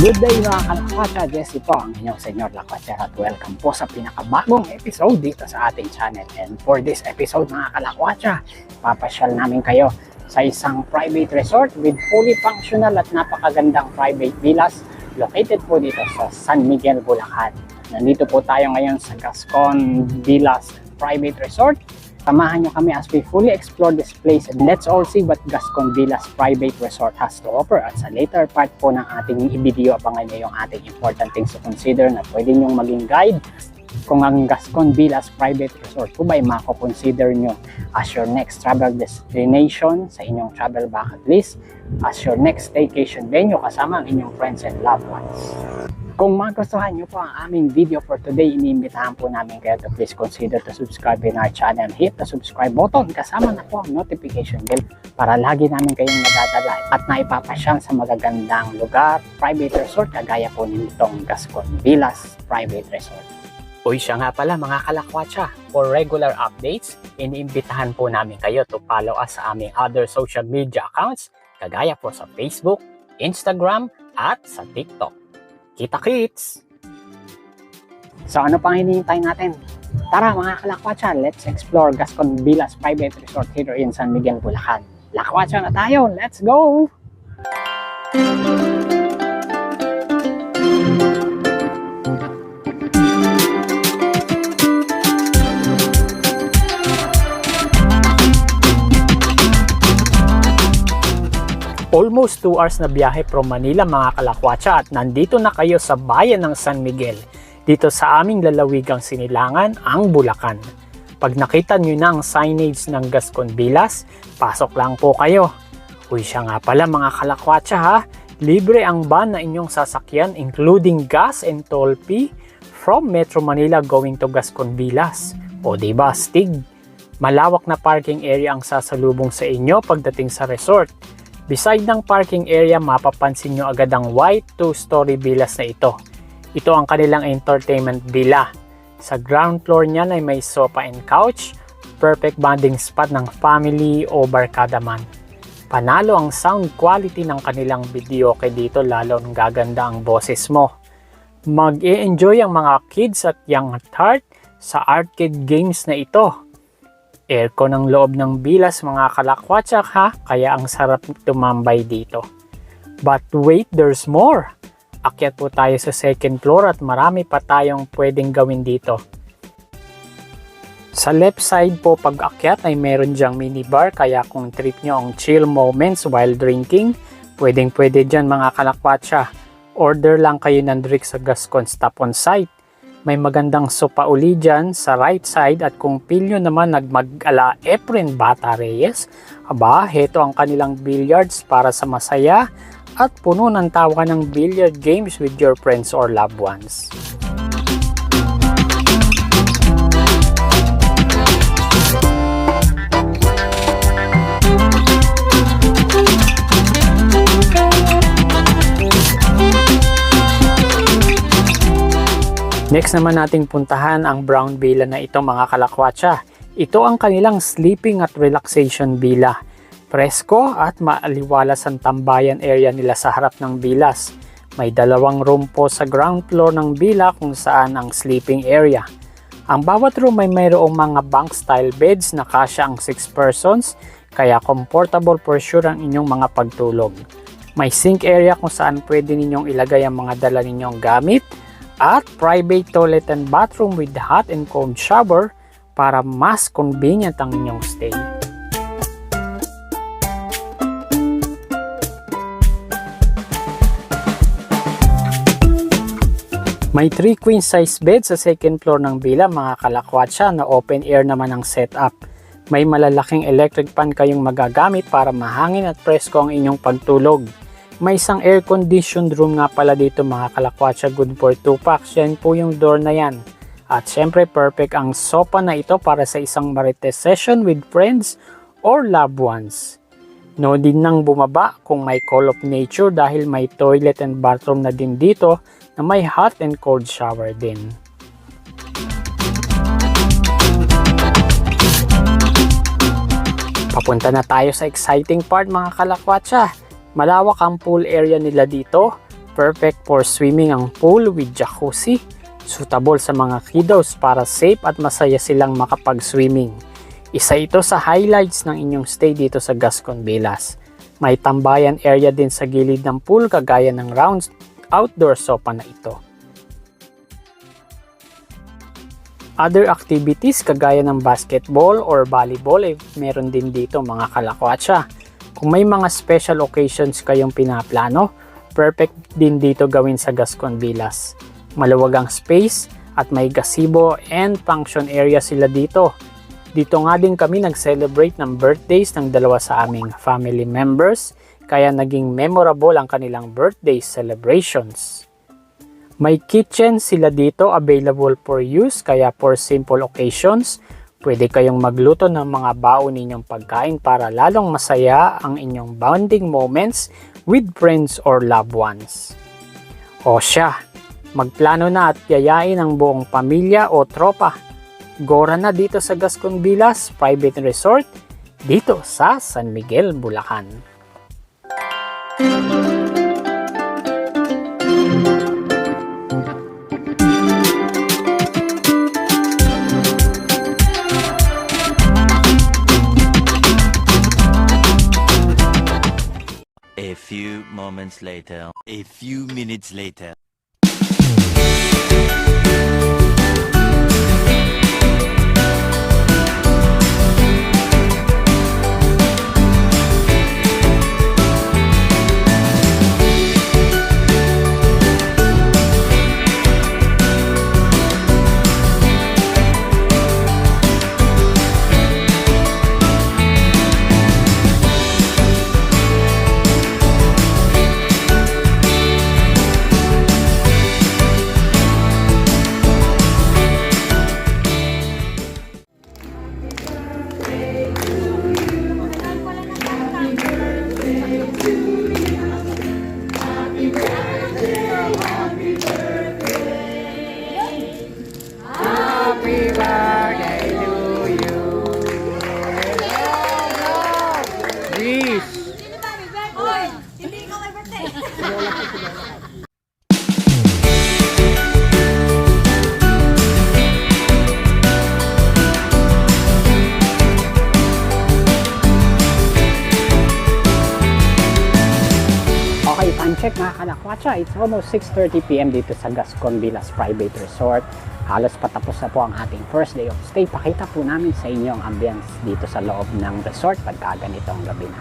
Good day mga kalakwatsa, Jesse po ang inyong Senyor Lakwatsa at welcome po sa pinakabagong episode dito sa ating channel. And for this episode mga kalakwatsa, papasyal namin kayo sa isang private resort with fully functional at napakagandang private villas located po dito sa San Miguel, Bulacan. Nandito po tayo ngayon sa Gascon Villas Private Resort. Samahan nyo kami as we fully explore this place and let's all see what Gascon Villas Private Resort has to offer. At sa later part po ng ating i-video, abangan nyo yung ating important things to consider na pwede nyong maging guide kung ang Gascon Villas Private Resort po ba ay mako-consider nyo as your next travel destination sa inyong travel bucket list, as your next staycation venue kasama ang inyong friends and loved ones. Kung magustuhan nyo po ang aming video for today, iniimbitahan po namin kayo to please consider to subscribe in our channel. Hit the subscribe button kasama na po ang notification bell para lagi namin kayong nadadala at naipapasyal sa magagandang lugar, private resort kagaya po nitong Gascon Villas Private Resort. Uy, siya nga pala mga kalakwatsa, for regular updates, iniimbitahan po namin kayo to follow us sa aming other social media accounts kagaya po sa Facebook, Instagram at sa TikTok. Kita-kits! So ano pang hinihintay natin? Tara mga kalakwatsa, let's explore Gascon Villas Private Resort here in San Miguel, Bulacan. Lakwatsa na tayo! Let's go! Almost 2 hours na biyahe from Manila mga kalakwatsa at nandito na kayo sa bayan ng San Miguel, dito sa aming lalawigang sinilangan, ang Bulacan. Pag nakita nyo na ang signage ng Gascon Villas, pasok lang po kayo. Uy, siya nga pala mga kalakwatsa ha, libre ang van na inyong sasakyan including gas and toll fee from Metro Manila going to Gascon Villas. O diba, Stig? Malawak na parking area ang sasalubong sa inyo pagdating sa resort. Beside ng parking area, mapapansin nyo agad ang white 2-story villas na ito. Ito ang kanilang entertainment villa. Sa ground floor niyan ay may sofa and couch, perfect bonding spot ng family o barkada man. Panalo ang sound quality ng kanilang video kay dito, lalo ng gaganda ang boses mo. Mag-e-enjoy ang mga kids at young at heart sa arcade games na ito. Aircon ang loob ng villas mga kalakwatsa ha, kaya ang sarap tumambay dito. But wait, there's more! Akyat po tayo sa second floor at marami pa tayong pwedeng gawin dito. Sa left side po pag akyat ay meron dyang minibar, kaya kung trip nyo ang chill moments while drinking, pwedeng pwede dyan mga kalakwatsa. Order lang kayo ng drink sa Gascon Stop on Site. May magandang sopa uli dyan sa right side at kung pilyo naman nagmag-ala Efren Bata Reyes, aba, heto ang kanilang billiards para sa masaya at puno ng tawa ng billiard games with your friends or loved ones. Next naman nating puntahan ang brown villa na ito mga kalakwatsa. Ito ang kanilang sleeping at relaxation villa. Presko at maaliwalas ang tambayan area nila sa harap ng villas. May 2 room po sa ground floor ng villa kung saan ang sleeping area. Ang bawat room ay mayroong mga bunk style beds na kasya ang 6 persons, kaya comfortable for sure ang inyong mga pagtulog. May sink area kung saan pwede ninyong ilagay ang mga dala ninyong gamit, at private toilet and bathroom with hot and cold shower para mas convenient ang inyong stay. May 3 queen size beds sa second floor ng villa mga kalakwatsa na open air naman ang setup. May malalaking electric fan kayong magagamit para mahangin at presko ang inyong pagtulog. May isang air-conditioned room nga pala dito mga kalakwatsa, good for 2 packs. Yan po yung door na yan. At syempre perfect ang sofa na ito para sa isang marites session with friends or loved ones. No din nang bumaba kung may call of nature dahil may toilet and bathroom na din dito na may hot and cold shower din. Papunta na tayo sa exciting part mga kalakwatsa. Malawak ang pool area nila dito. Perfect for swimming ang pool with jacuzzi. Suitable sa mga kiddos para safe at masaya silang makapag-swimming. Isa ito sa highlights ng inyong stay dito sa Gascon Villas. May tambayan area din sa gilid ng pool kagaya ng round outdoor sofa na ito. Other activities kagaya ng basketball or volleyball ay meron din dito mga kalakwatsa. Kung may mga special occasions kayong pinaplano, perfect din dito gawin sa Gascon Villas. Maluwag ang space at may gazebo and function area sila dito. Dito nga din kami nag-celebrate ng birthdays ng 2 sa aming family members, kaya naging memorable ang kanilang birthday celebrations. May kitchen sila dito available for use, kaya for simple occasions, pwede kayong magluto ng mga baon ninyong pagkain para lalong masaya ang inyong bonding moments with friends or loved ones. O siya, magplano na at yayain ang buong pamilya o tropa. Gora na dito sa Gascon Villas Private Resort dito sa San Miguel, Bulacan. A few moments later, a few minutes later. Check mga kalakwatsa, it's almost 6:30 PM dito sa Gascon Villas Private Resort. Halos patapos na po ang ating first day of stay. Pakita po namin sa inyo ang ambience dito sa loob ng resort pagka ganitong gabi na.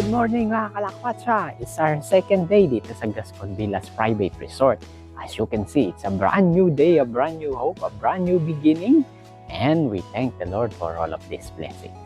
Good morning mga kalakwatsa! It's our second day dito sa Gascon Villas Private Resort. As you can see, it's a brand new day, a brand new hope, a brand new beginning. And we thank the Lord for all of these blessings.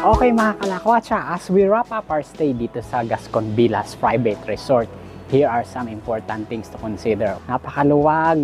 Okay mga kalakwatsa, as we wrap up our stay dito sa Gascon Villas Private Resort, here are some important things to consider. Napakaluwag,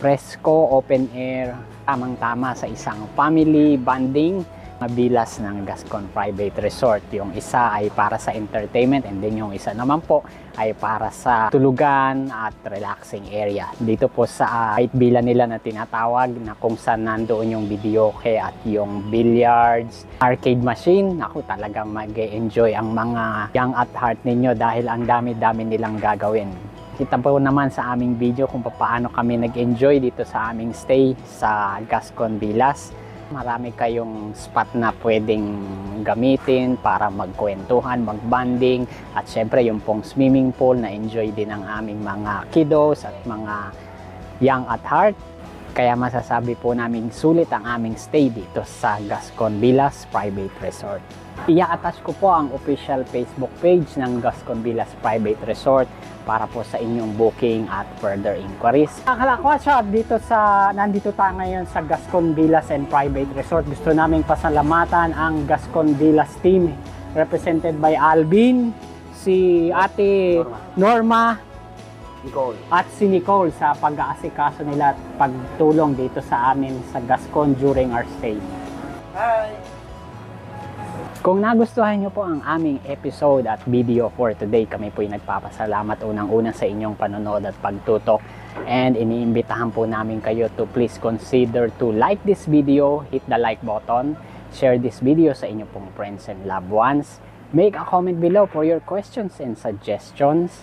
presko, open air, tamang-tama sa isang family bonding na villas ng Gascon Private Resort. Yung isa ay para sa entertainment and then yung isa naman po ay para sa tulugan at relaxing area. Dito po sa white villa nila na tinatawag na kung saan nandoon yung videoke at yung billiards, arcade machine. Ako talagang mag-enjoy ang mga young at heart ninyo dahil ang dami-dami nilang gagawin. Kita po naman sa aming video kung paano kami nag-enjoy dito sa aming stay sa Gascon Villas. Marami kayong spot na pwedeng gamitin para magkwentuhan, magbanding at syempre yung pong swimming pool na enjoy din ng aming mga kiddos at mga young at heart. Kaya masasabi po namin sulit ang aming stay dito sa Gascon Villas Private Resort. I-attach ko po ang official Facebook page ng Gascon Villas Private Resort para po sa inyong booking at further inquiries. Kalakwatsa, nandito tayo ngayon sa Gascon Villas and Private Resort. Gusto naming pasalamatan ang Gascon Villas team represented by Alvin, si Ate Norma, Nicole. at si Nicole sa pag-aasikaso nila at pagtulong dito sa amin sa Gascon during our stay. Hi! Kung nagustuhan nyo po ang aming episode at video for today, kami po ay nagpapasalamat unang-una sa inyong panonood at pagtutok. And iniimbitahan po namin kayo to please consider to like this video, hit the like button, share this video sa inyong pong friends and loved ones. Make a comment below for your questions and suggestions.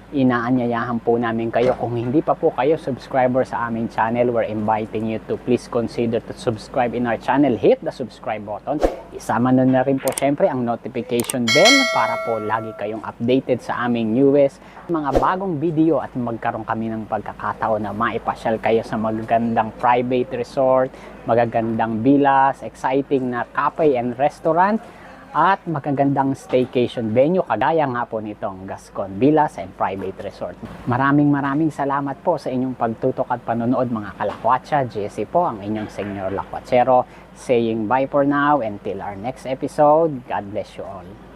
Inaanyayahan po namin kayo, kung hindi pa po kayo subscriber sa aming channel, we're inviting you to please consider to subscribe in our channel. Hit the subscribe button. Isama na rin po syempre ang notification bell para po lagi kayong updated sa aming newest mga bagong video at magkaroon kami ng pagkakataon na maipasyal kayo sa magagandang private resort, magagandang villas, exciting na cafe and restaurant, at magagandang staycation venue kagaya nga po nitong Gascon Villas and Private Resort. Maraming salamat po sa inyong pagtutok at panonood mga kalakwatsa. Jesse po ang inyong senior lakwatsero saying bye for now until our next episode. God bless you all.